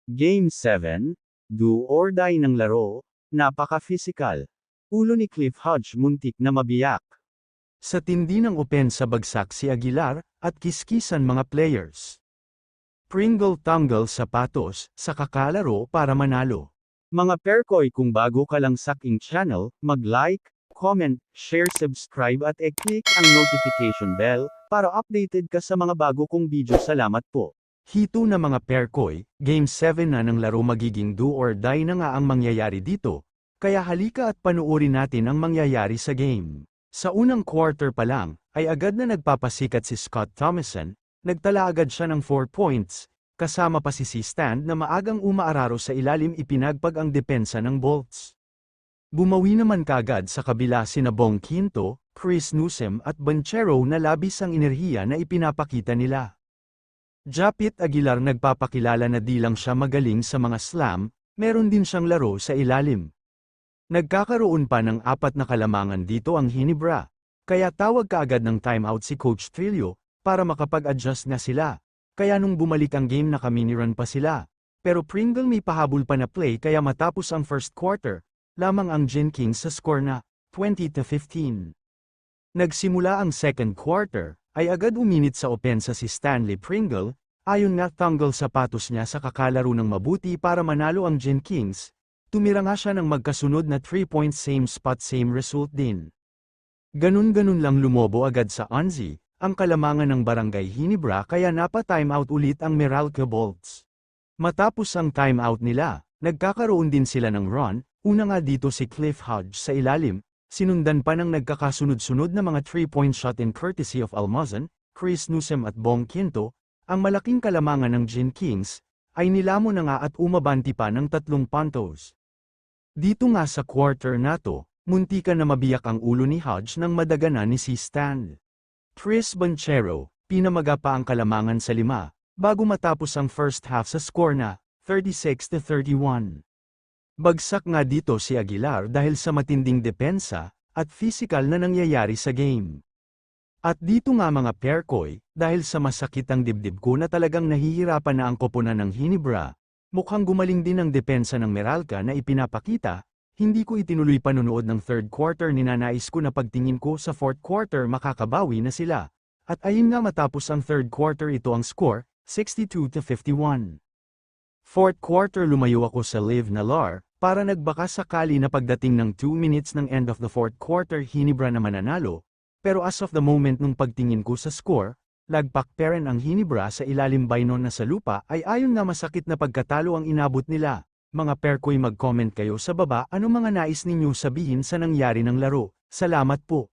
Game 7, do or die ng laro, napaka-physical. Ulo ni Cliff Hodge muntik na mabiyak. Sa tindi ng opensa bagsak si Aguilar, at kiskisan mga players. Pringle-tangle sapatos, sa kakalaro para manalo. Mga perkoy, kung bago ka lang sa aking channel, mag-like, comment, share, subscribe at e-click ang notification bell, para updated ka sa mga bago kong video. Salamat po. Hito na mga perkoy, Game 7 na ng laro, magiging do or die na nga ang mangyayari dito, kaya halika at panuorin natin ang mangyayari sa game. Sa unang quarter pa lang, ay agad na nagpapasikat si Scott Thomason, nagtala agad siya ng 4 points, kasama pa si Stand na maagang umaararo sa ilalim, ipinagpag ang depensa ng Bolts. Bumawi naman kaagad sa kabila sina Bong Quinto, Chris Newsom at Banchero na labis ang enerhiya na ipinapakita nila. Japit Aguilar nagpapakilala na di lang siya magaling sa mga slam, meron din siyang laro sa ilalim. Nagkakaroon pa ng 4 na kalamangan dito ang Hinebra, kaya tawag kaagad ng timeout si Coach Trillo, para makapag-adjust na sila, kaya nung bumalik ang game naka-mini-run pa sila. Pero Pringle may pahabol pa na play, kaya matapos ang first quarter, lamang ang Gen Kings sa score na 20-15. Nagsimula ang second quarter, ay agad uminit sa opensa si Stanley Pringle, ayon nga tangle sapatos niya sa kakalaro ng mabuti para manalo ang Gen Kings. Tumira nga siya ng magkasunod na 3 points, same spot same result din. Ganun-ganun lang lumobo agad sa Onzi, ang kalamangan ng Barangay Hinebra, kaya napa-timeout ulit ang Meralco Bolts. Matapos ang timeout nila, nagkakaroon din sila ng run, una nga dito si Cliff Hodge sa ilalim, sinundan pa ng nagkakasunod-sunod na mga 3-point shot in courtesy of Almazan, Chris Newsom at Bong Quinto. Ang malaking kalamangan ng Gen Kings ay nilamon na nga at umabanti pa ng 3 puntos. Dito nga sa quarter na to, muntikan na mabiyak ang ulo ni Hodge nang madaganan ni Stand. Chris Banchero, pinamaga pa ang kalamangan sa 5, bago matapos ang first half sa score na 36-31. Bagsak nga dito si Aguilar dahil sa matinding depensa, at physical na nangyayari sa game. At dito nga mga perkoy, dahil sa masakit ang dibdib ko na talagang nahihirapan na ang koponan ng Hinebra, mukhang gumaling din ang depensa ng Meralco na ipinapakita. Hindi ko itinuloy panunood ng third quarter, ninanais ko na pagtingin ko sa fourth quarter makakabawi na sila. At ayun nga matapos ang third quarter, ito ang score, 62-51. Fourth quarter lumayo ako sa Live na LAR, para nagbaka sakali na pagdating ng 2 minutes ng end of the fourth quarter Hinebra na mananalo, pero as of the moment nung pagtingin ko sa score, lagpak pa rin ang Hinebra sa ilalim baynon na sa lupa, ay ayon nga masakit na pagkatalo ang inabot nila. Mga perkoy, mag-comment kayo sa baba ano mga nais ninyong sabihin sa nangyari ng laro. Salamat po.